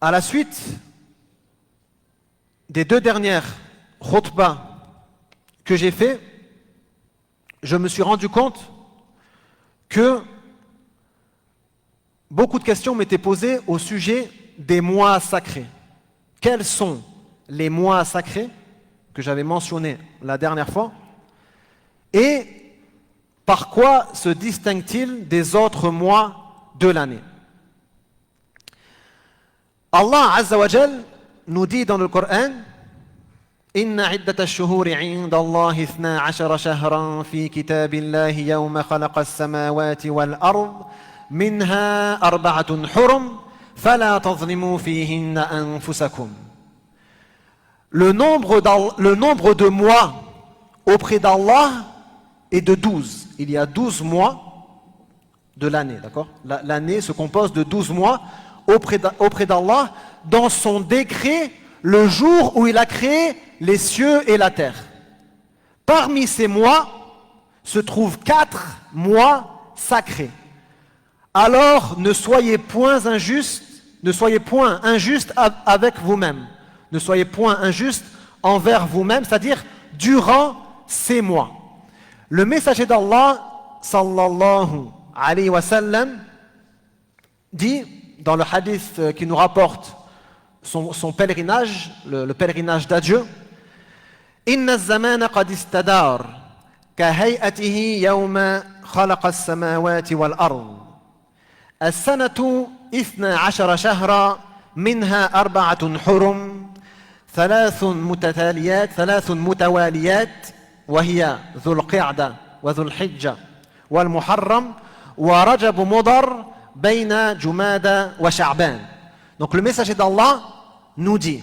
À la suite des 2 dernières khutbahs que j'ai fait, je me suis rendu compte que beaucoup de questions m'étaient posées au sujet des mois sacrés. Quels sont les mois sacrés que j'avais mentionnés la dernière fois et par quoi se distingue-t-il des autres mois de l'année? Allah Azza wa Jal nous dit dans le Coran: Inna iddata ash-shuhuri 'inda Allah 12 shahran fi kitabillahi yawma khalaqa as-samawati wal ard minha arba'atun hurum fala tadhlimu fihinna anfusakum. Le nombre de mois auprès d'Allah est de 12. Il y a 12 mois de l'année, d'accord? L'année se compose de 12 mois auprès d'Allah dans son décret le jour où il a créé les cieux et la terre. Parmi ces mois se trouvent 4 mois sacrés. Alors ne soyez point injustes avec vous-même. Ne soyez point injustes envers vous-même, c'est-à-dire durant ces mois. Le messager d'Allah, sallallahu alayhi wa sallam, dit dans le hadith qui nous rapporte son pèlerinage, le pèlerinage d'adieu: Inna az-zamana qad istadar ka hay'atihi yawma khalaqa as-samawati wal ard. As-sanatu 12 shahra minha arba'atun hurum ثلاث متواليات وهي ذو القعدة وذو الحجة والمحرم ورجب مضر بين جمادى وشعبان. Donc le messager d'Allah nous dit: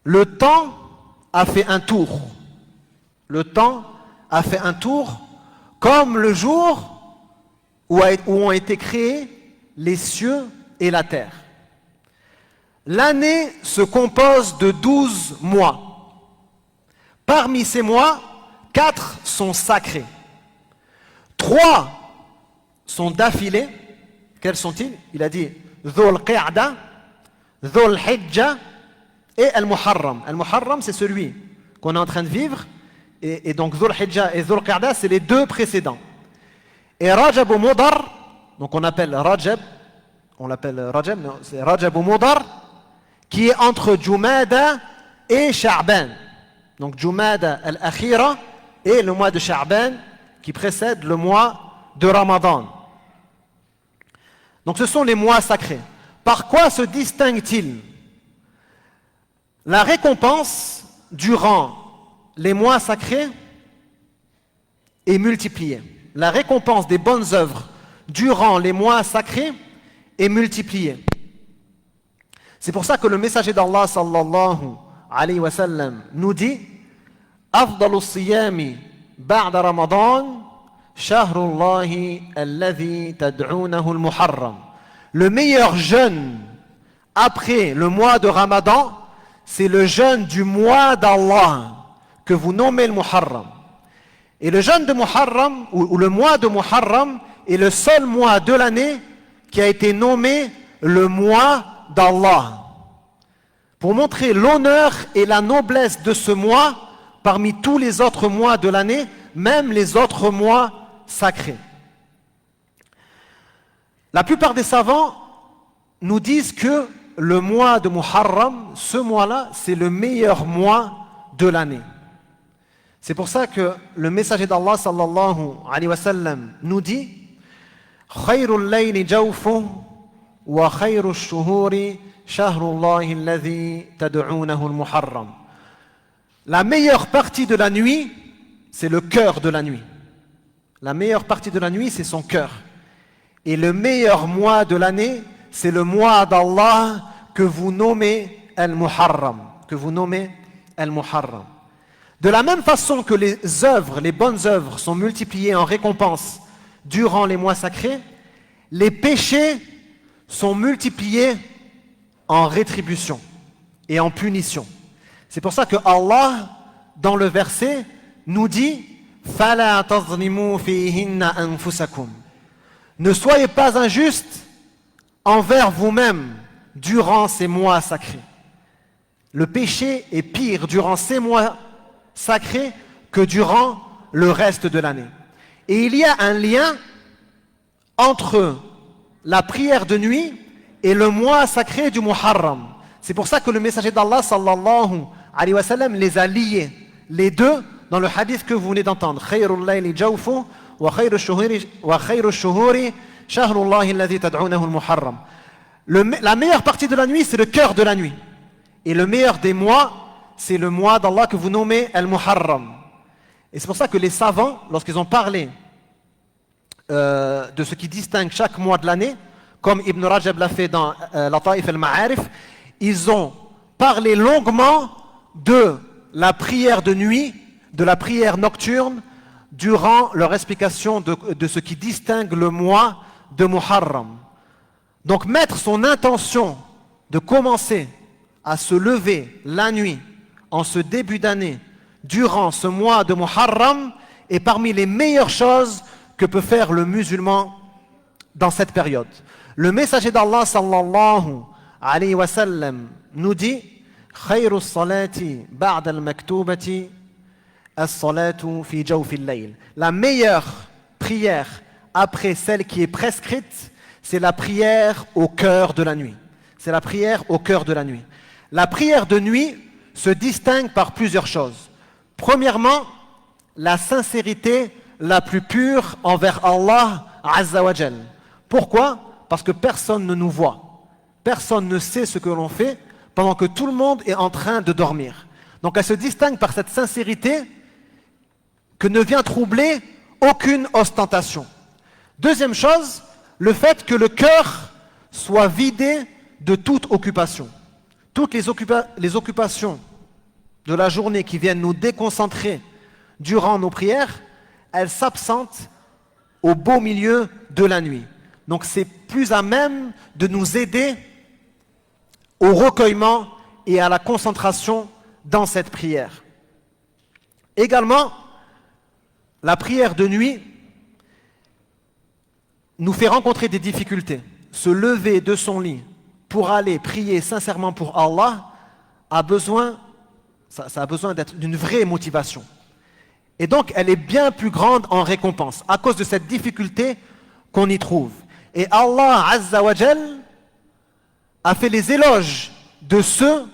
le temps a fait un tour. Le temps a fait un tour comme le jour où ont été créés les cieux et la terre. L'année se compose de 12 mois. Parmi ces mois, 4 sont sacrés. 3 sont d'affilée. Quels sont-ils? Il a dit Dhul Qa'da, Dhul Hijja et Al-Muharram. Al-Muharram, c'est celui qu'on est en train de vivre. Et donc Dhul Hijja et Dhul Qa'da, c'est les 2 précédents. Et Rajab ou Mudar, donc on l'appelle Rajab, mais c'est Rajab ou Mudar, qui est entre Jumada et Sha'ban. Donc Jumada al-Akhira et le mois de Sha'ban qui précède le mois de Ramadan. Donc ce sont les mois sacrés. Par quoi se distinguent-ils? La récompense durant les mois sacrés est multipliée. La récompense des bonnes œuvres durant les mois sacrés est multipliée. C'est pour ça que le messager d'Allah sallallahu alayhi wa sallam nous dit: Afdalu siyami ba'da Ramadan shahrullahi alladhi tad'unahu al-muharram. Le meilleur jeûne après le mois de Ramadan, c'est le jeûne du mois d'Allah que vous nommez le Muharram. Et le jeûne de Muharram ou le mois de Muharram est le seul mois de l'année qui a été nommé le mois d'Allah, pour montrer l'honneur et la noblesse de ce mois parmi tous les autres mois de l'année, même les autres mois sacrés. La plupart des savants nous disent que le mois de Muharram, ce mois-là, c'est le meilleur mois de l'année. C'est pour ça que le messager d'Allah sallallahu alayhi wa sallam nous dit: Khayrul layli jawfuh wa khayru shuhuri shahrullahi alladhi tad'unahu al-muharram. La meilleure partie de la nuit, c'est le cœur de la nuit. La meilleure partie de la nuit, c'est son cœur. Et le meilleur mois de l'année, c'est le mois d'Allah que vous nommez Al-Muharram. Que vous nommez Al-Muharram. De la même façon que les œuvres, les bonnes œuvres sont multipliées en récompense durant les mois sacrés, les péchés sont multipliés en rétribution et en punition. C'est pour ça que Allah, dans le verset, nous dit: Fala tazlimu fihinna anfusakum. Ne soyez pas injustes envers vous-même durant ces mois sacrés. Le péché est pire durant ces mois sacrés que durant le reste de l'année. Et il y a un lien entre la prière de nuit et le mois sacré du Muharram. C'est pour ça que le messager d'Allah sallallahu alayhi wa sallam les a liés, les deux, dans le hadith que vous venez d'entendre. Khayrul layli jawfu wa khayru shuhuri shahrullahi alladhi tad'unahu al-Muharram. La meilleure partie de la nuit, c'est le cœur de la nuit. Et le meilleur des mois, c'est le mois d'Allah que vous nommez Al-Muharram. Et c'est pour ça que les savants, lorsqu'ils ont parlé de ce qui distingue chaque mois de l'année, comme Ibn Rajab l'a fait dans Lataif al-Ma'arif, ils ont parlé longuement de la prière de nuit, de la prière nocturne, durant leur explication de ce qui distingue le mois de Muharram. Donc mettre son intention de commencer à se lever la nuit en ce début d'année, durant ce mois de Muharram, est parmi les meilleures choses que peut faire le musulman dans cette période. Le messager d'Allah sallallahu alayhi wa sallam nous dit Khayru salati ba'da al-maktubati as-salatu fi jawfi al-layl. La meilleure prière après celle qui est prescrite, c'est la prière au cœur de la nuit. C'est la prière au cœur de la nuit. La prière de nuit se distingue par plusieurs choses. Premièrement, la sincérité la plus pure envers Allah Azza wa Jal. Pourquoi? Parce que personne ne nous voit. Personne ne sait ce que l'on fait pendant que tout le monde est en train de dormir. Donc elle se distingue par cette sincérité que ne vient troubler aucune ostentation. Deuxième chose, le fait que le cœur soit vidé de toute occupation. Toutes les occupations de la journée qui viennent nous déconcentrer durant nos prières, elles s'absentent au beau milieu de la nuit. Donc c'est plus à même de nous aider au recueillement et à la concentration dans cette prière. Également, la prière de nuit nous fait rencontrer des difficultés. Se lever de son lit pour aller prier sincèrement pour Allah a besoin d'être d'une vraie motivation. Et donc, elle est bien plus grande en récompense à cause de cette difficulté qu'on y trouve. Et Allah Azza wa Jal a fait les éloges de ceux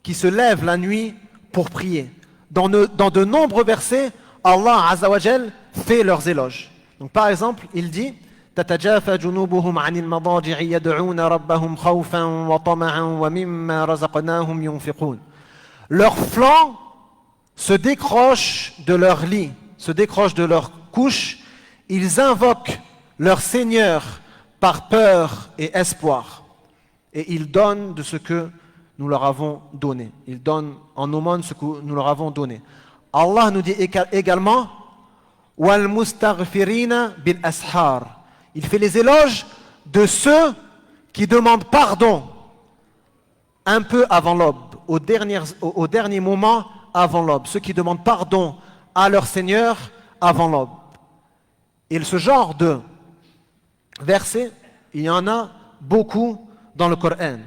qui se lèvent la nuit pour prier. Dans de nombreux versets, Allah Azza wa Jal fait leurs éloges. Donc, par exemple, il dit تتجافى جنوبهم عن المضاجع يدعون ربهم خوفا وطمعا ومما رزقناهم ينفقون. Leurs flancs se décrochent de leur lit, se décrochent de leur couche, ils invoquent leur Seigneur par peur et espoir. Et ils donnent de ce que nous leur avons donné. Ils donnent en aumône ce que nous leur avons donné. Allah nous dit également wal mustaghfirina bil ashar. Il fait les éloges de ceux qui demandent pardon un peu avant l'aube, au dernier moment avant l'aube. Ceux qui demandent pardon à leur Seigneur avant l'aube. Et ce genre de versets, il y en a beaucoup dans le Coran.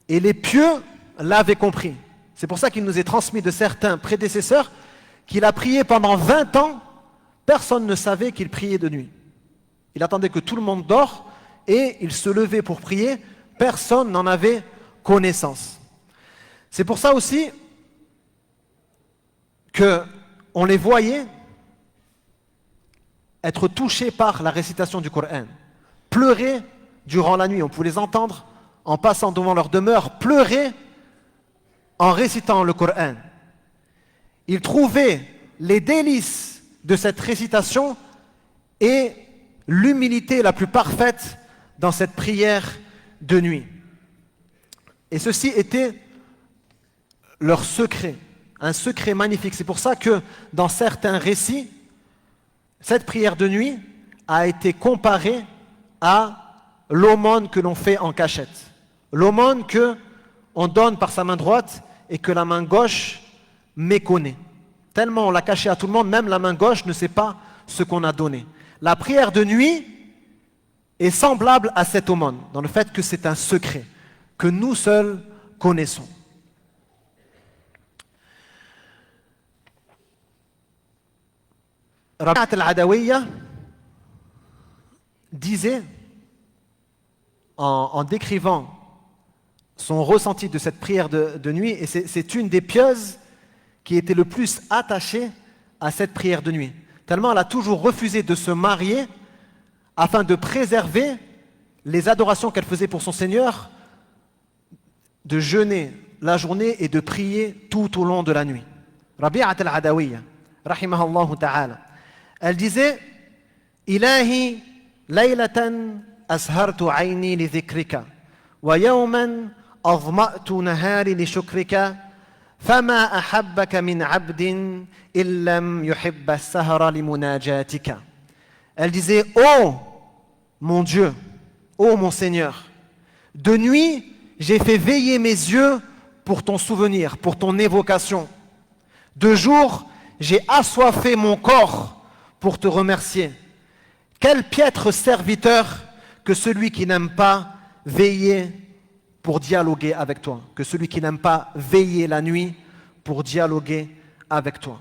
Et les pieux l'avaient compris. C'est pour ça qu'il nous est transmis de certains prédécesseurs qu'il a prié pendant 20 ans. Personne ne savait qu'il priait de nuit. Il attendait que tout le monde dort et il se levait pour prier. Personne n'en avait connaissance. C'est pour ça aussi qu'on les voyait être touchés par la récitation du Coran. Pleurer durant la nuit. On pouvait les entendre en passant devant leur demeure, pleurer en récitant le Coran. Ils trouvaient les délices de cette récitation et l'humilité la plus parfaite dans cette prière de nuit. Et ceci était leur secret, un secret magnifique. C'est pour ça que dans certains récits, cette prière de nuit a été comparée à l'aumône que l'on fait en cachette. L'aumône qu'on donne par sa main droite et que la main gauche méconnaît. Tellement on l'a caché à tout le monde, même la main gauche ne sait pas ce qu'on a donné. La prière de nuit est semblable à cette aumône, dans le fait que c'est un secret que nous seuls connaissons. Rabi'at al-Adawiyya disait, en décrivant son ressenti de cette prière de nuit, et c'est une des pieuses qui était le plus attachée à cette prière de nuit. Tellement elle a toujours refusé de se marier afin de préserver les adorations qu'elle faisait pour son Seigneur, de jeûner la journée et de prier tout au long de la nuit. Rabi'at al-Adawiyya, rahimahullah ta'ala, elle disait: Ilahi laylatan ashartu ayni li dhikrika wa yawman adma'tu nahari li shukrika fama ahabbaka min abdin illam yuhibba as-sahra li munajatika. Elle disait: oh mon Dieu, oh mon Seigneur, de nuit j'ai fait veiller mes yeux pour ton souvenir, pour ton évocation. De jour j'ai assoiffé mon corps pour te remercier. Quel piètre serviteur que celui qui n'aime pas veiller pour dialoguer avec toi, que celui qui n'aime pas veiller la nuit pour dialoguer avec toi.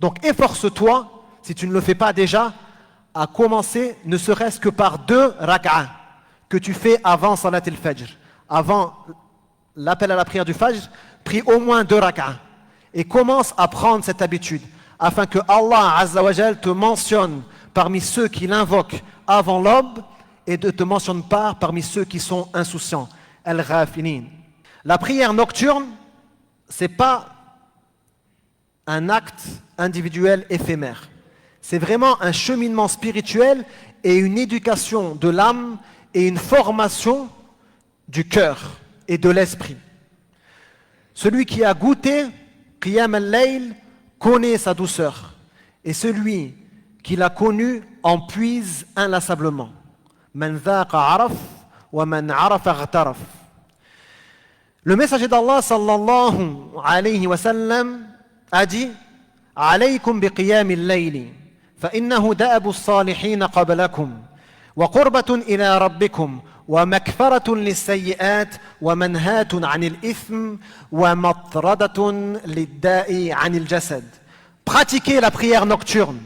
Donc efforce-toi, si tu ne le fais pas déjà, à commencer ne serait-ce que par 2 rak'ah que tu fais avant Salat al-Fajr. Avant l'appel à la prière du Fajr, prie au moins 2 rak'ah et commence à prendre cette habitude afin que Allah Azza wa Jal te mentionne parmi ceux qui l'invoquent avant l'aube et ne te mentionne pas parmi ceux qui sont insouciants. Al-Ghafilin. La prière nocturne, ce n'est pas un acte individuel éphémère. C'est vraiment un cheminement spirituel et une éducation de l'âme et une formation du cœur et de l'esprit. Celui qui a goûté Qiyam al-Layl connaît sa douceur, et celui qui l'a connu en puise inlassablement. Man dhaqa araf wa man arafa ghtaraf. Le messager d'Allah sallallahu alayhi wa sallam a dit: alaykum bi qiyam al-layli fa innahu da'abu as-salihin qablakum wa qurbatun ila rabbikum wa makfaratun lis-sayyi'at wa manhatun 'anil ithm wa matradatun lid-da'i 'anil jasad. Pratiquez la prière nocturne.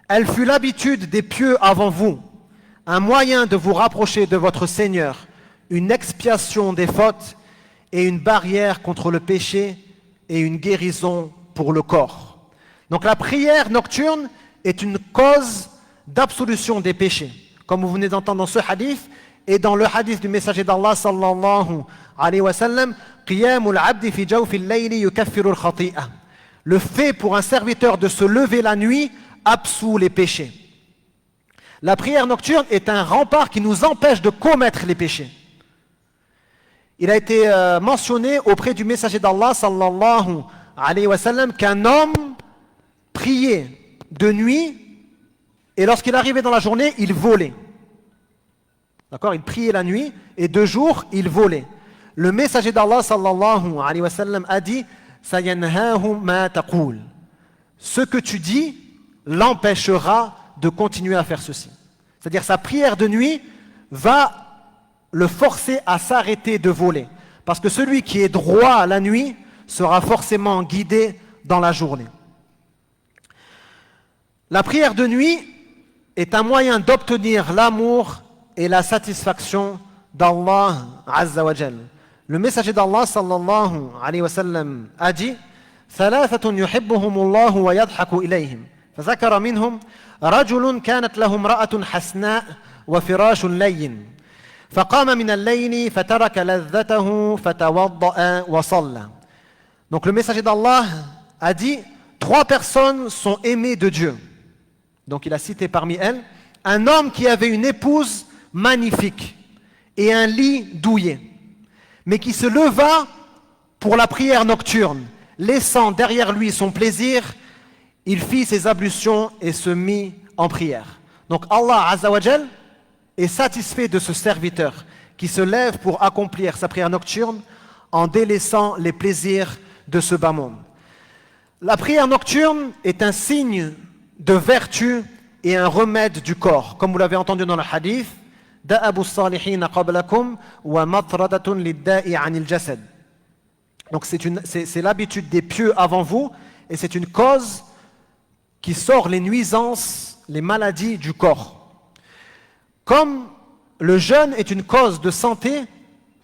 Elle fut l'habitude des pieux avant vous, un moyen de vous rapprocher de votre Seigneur, une expiation des fautes et une barrière contre le péché et une guérison pour le corps. Donc la prière nocturne est une cause d'absolution des péchés, comme vous venez d'entendre dans ce hadith et dans le hadith du messager d'Allah sallallahu alayhi wa sallam: qiyamul abdi fi jawfil layli yukaffiru al-khati'ah. Le fait pour un serviteur de se lever la nuit absout les péchés. La prière nocturne est un rempart qui nous empêche de commettre les péchés. Il a été mentionné auprès du messager d'Allah sallallahu alayhi wa sallam qu'un homme priait de nuit et lorsqu'il arrivait dans la journée, il volait. D'accord? Il priait la nuit et de jour, il volait. Le messager d'Allah sallallahu alayhi wa sallam a dit: Sayanhahu ma taqul. Ce que tu dis l'empêchera de continuer à faire ceci. C'est-à-dire sa prière de nuit va le forcer à s'arrêter de voler. Parce que celui qui est droit la nuit sera forcément guidé dans la journée. La prière de nuit est un moyen d'obtenir l'amour et la satisfaction d'Allah Azza wa Jal. Le messager d'Allah sallallahu alayhi wa sallam a dit: ثلاثة يحبهم الله ويضحك إليهم فذكر منهم رجل كانت له امرأة حسناء وفراش لين فقام من الليل فترك لذته فتوضأ وصلى. Donc le messager d'Allah a dit: 3 personnes sont aimées de Dieu. Donc il a cité parmi elles un homme qui avait une épouse magnifique et un lit douillet, mais qui se leva pour la prière nocturne, laissant derrière lui son plaisir. Il fit ses ablutions et se mit en prière. Donc Allah Azza wa Jal est satisfait de ce serviteur qui se lève pour accomplir sa prière nocturne en délaissant les plaisirs de ce bas monde. La prière nocturne est un signe de vertu et un remède du corps. Comme vous l'avez entendu dans le hadith, دأب الصالحين قبلكم ومطردة للداء عن الجسد. Donc c'est l'habitude des pieux avant vous, et c'est une cause qui sort les nuisances, les maladies du corps. Comme le jeûne est une cause de santé,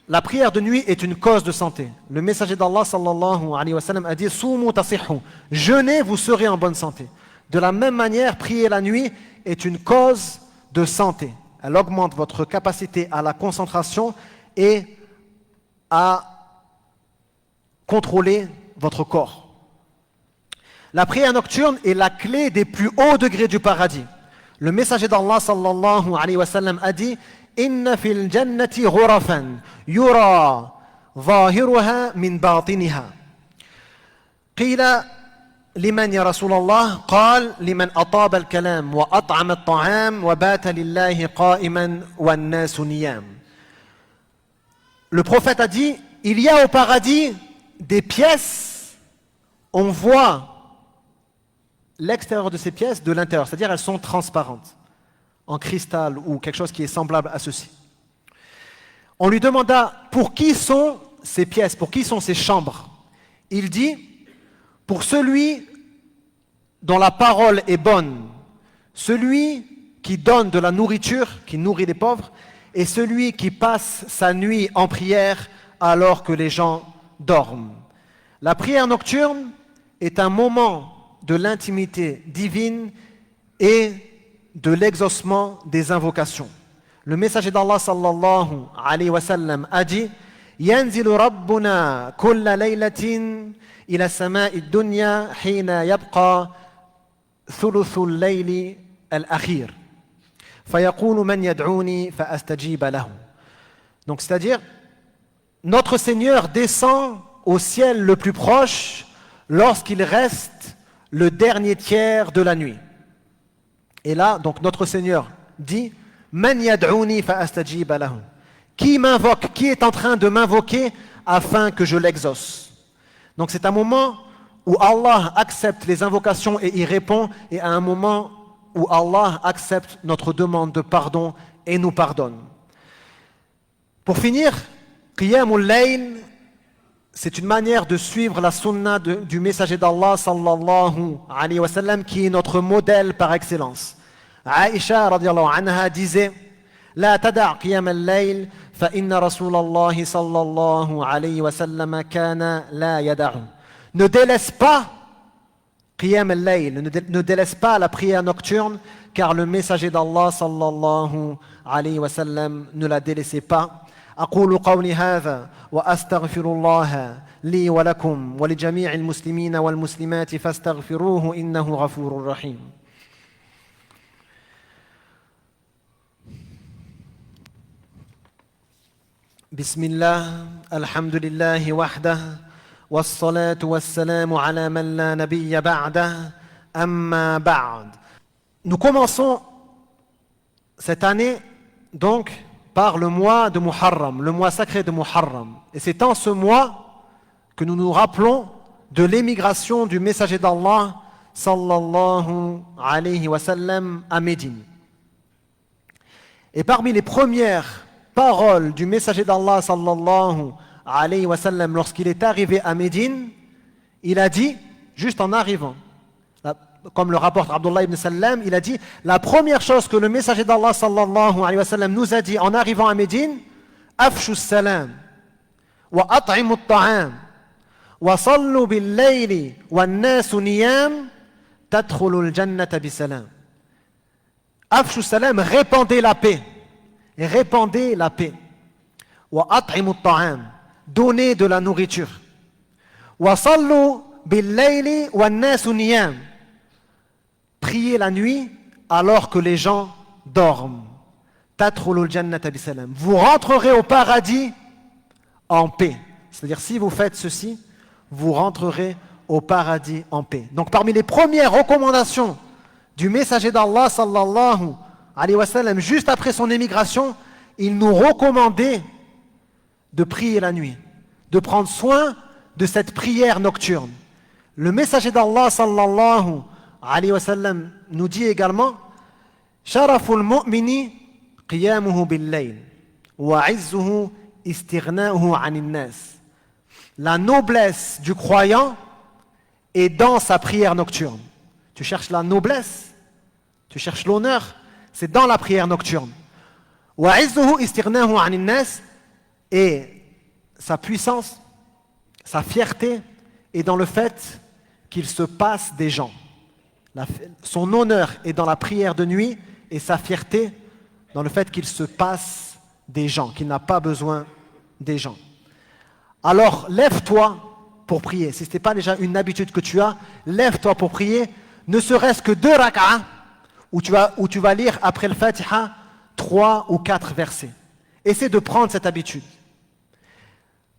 la prière de nuit est une cause de santé. Le messager d'Allah sallallahu alayhi wa sallam a dit Soumu tasihhu, jeûnez, vous serez en bonne santé. De la même manière, prier la nuit est une cause de santé. Elle augmente votre capacité à la concentration et à contrôler votre corps. La prière nocturne est la clé des plus hauts degrés du paradis. Le messager d'Allah sallallahu alayhi wa sallam a dit Inna fil jannati ghurafan yura zahiruha min batiniha. Qila liman ya Rasulallah qal liman ataba al-kalam wa at'ama at-ta'am wa bata lillahi qa'iman wan nasu niyam. Le prophète a dit il y a au paradis des pièces, on voit l'extérieur de ces pièces de l'intérieur, c'est-à-dire elles sont transparentes, en cristal ou quelque chose qui est semblable à ceci. On lui demanda pour qui sont ces pièces, pour qui sont ces chambres. Il dit pour celui dont la parole est bonne, celui qui donne de la nourriture, qui nourrit les pauvres, et celui qui passe sa nuit en prière alors que les gens dorment. La prière nocturne est un moment de l'intimité divine et de l'exaucement des invocations. Le messager d'Allah sallallahu alayhi wa sallam a dit ينزل ربنا كل ليلة إلى السماء الدنيا حين يبقى ثلث الليل الأخير فيقول من يدعوني فأستجيب له. Donc c'est-à-dire notre Seigneur descend au ciel le plus proche lorsqu'il reste le dernier tiers de la nuit. Et là, donc notre Seigneur dit Man yad'uni fa astajiba lahu. Qui m'invoque, qui est en train de m'invoquer afin que je l'exauce. Donc c'est un moment où Allah accepte les invocations et y répond, et à un moment où Allah accepte notre demande de pardon et nous pardonne. Pour finir, Qiyamul Layl, c'est une manière de suivre la sunna du messager d'Allah sallallahu alayhi wa sallam qui est notre modèle par excellence. Aïcha radiallahu anha disait La tada' qiyam al-layl fa inna Rasulallah sallallahu alayhi wa sallam kana la yada'u. Ne délaisse pas qiyam al-layl, ne délaisse pas la prière nocturne car le messager d'Allah sallallahu alayhi wa sallam ne la délaissait pas. أقول قولي هذا وأستغفر الله لي ولكم ولجميع المسلمين والمسلمات فاستغفروه إنه غفور رحيم. بسم الله الحمد لله وحده والصلاة والسلام على من لا نبي بعده أما بعد. Nous commençons cette année donc par le mois de Muharram, le mois sacré de Muharram. Et c'est en ce mois que nous nous rappelons de l'émigration du messager d'Allah sallallahu alayhi wa sallam à Médine. Et parmi les premières paroles du messager d'Allah sallallahu alayhi wa sallam lorsqu'il est arrivé à Médine, il a dit, juste en arrivant, comme le rapporte Abdullah ibn Sallam, il a dit la première chose que le messager d'Allah sallallahu alayhi wa sallam nous a dit en arrivant à Médine, afshu salam wa at'imu at-ta'am wa sallu bil-layli wan-nasu niyam tadkhulu al-jannata bi-salam. Afshu salam, répandez la paix. Répandez la paix. Wa at'imu at-ta'am, donnez de la nourriture. Wa sallu bil-layli wan-nasu niyam, priez la nuit alors que les gens dorment. Tadkhulul jannata bisalam. Vous rentrerez au paradis en paix. C'est-à-dire si vous faites ceci, vous rentrerez au paradis en paix. Donc parmi les premières recommandations du messager d'Allah sallallahu alayhi wa sallam, juste après son émigration, il nous recommandait de prier la nuit, de prendre soin de cette prière nocturne. Le messager d'Allah sallallahu alayhi wa sallam nous dit également Sharaful mu'mini قيامه بالليل وعزه استغناؤه عن الناس. La noblesse du croyant est dans sa prière nocturne. Tu cherches la noblesse, tu cherches l'honneur, c'est dans la prière nocturne. وعزه استغناؤه عن الناس, et sa puissance, sa fierté est dans le fait qu'il se passe des gens. Son honneur est dans la prière de nuit et sa fierté dans le fait qu'il se passe des gens, qu'il n'a pas besoin des gens. Alors lève-toi pour prier. Si ce n'est pas déjà une habitude que tu as, lève-toi pour prier, ne serait-ce que 2 rak'ah où tu vas lire après le Fatiha 3 ou 4 versets. Essaie de prendre cette habitude.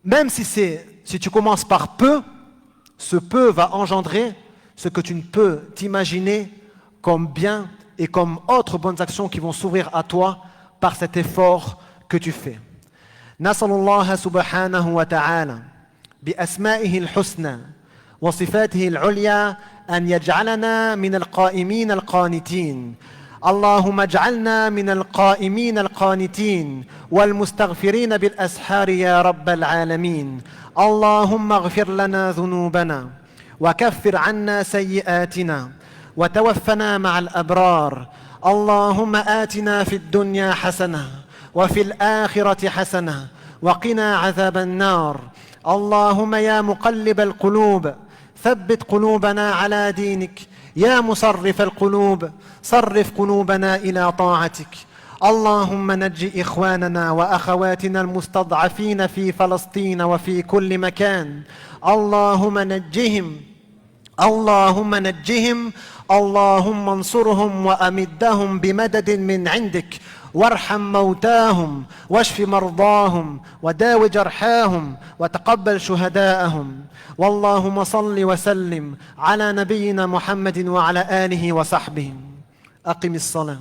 Même si tu commences par peu, ce peu va engendrer ce que tu ne peux t'imaginer comme bien et comme autres bonnes actions qui vont s'ouvrir à toi par cet effort que tu fais. نسأل الله سبحانه وتعالى بأسمائه الحسنى وصفاته العليا أن يجعلنا من القائمين القانتين. اللهم اجعلنا من القائمين القانتين والمستغفرين بالأسحار يا رب العالمين. اللهم اغفر لنا ذنوبنا وكفر عنا سيئاتنا وتوفنا مع الأبرار. اللهم آتنا في الدنيا حسنة وفي الآخرة حسنة وقنا عذاب النار. اللهم يا مقلب القلوب ثبت قلوبنا على دينك. يا مصرف القلوب صرف قلوبنا إلى طاعتك. اللهم نجي إخواننا وأخواتنا المستضعفين في فلسطين وفي كل مكان. اللهم نجهم اللهم انصرهم وأمدهم بمدد من عندك. وارحم موتاهم واشف مرضاهم وداو جرحاهم وتقبل شهداءهم. واللهم صل وسلم على نبينا محمد وعلى آله وصحبه. أقم الصلاة.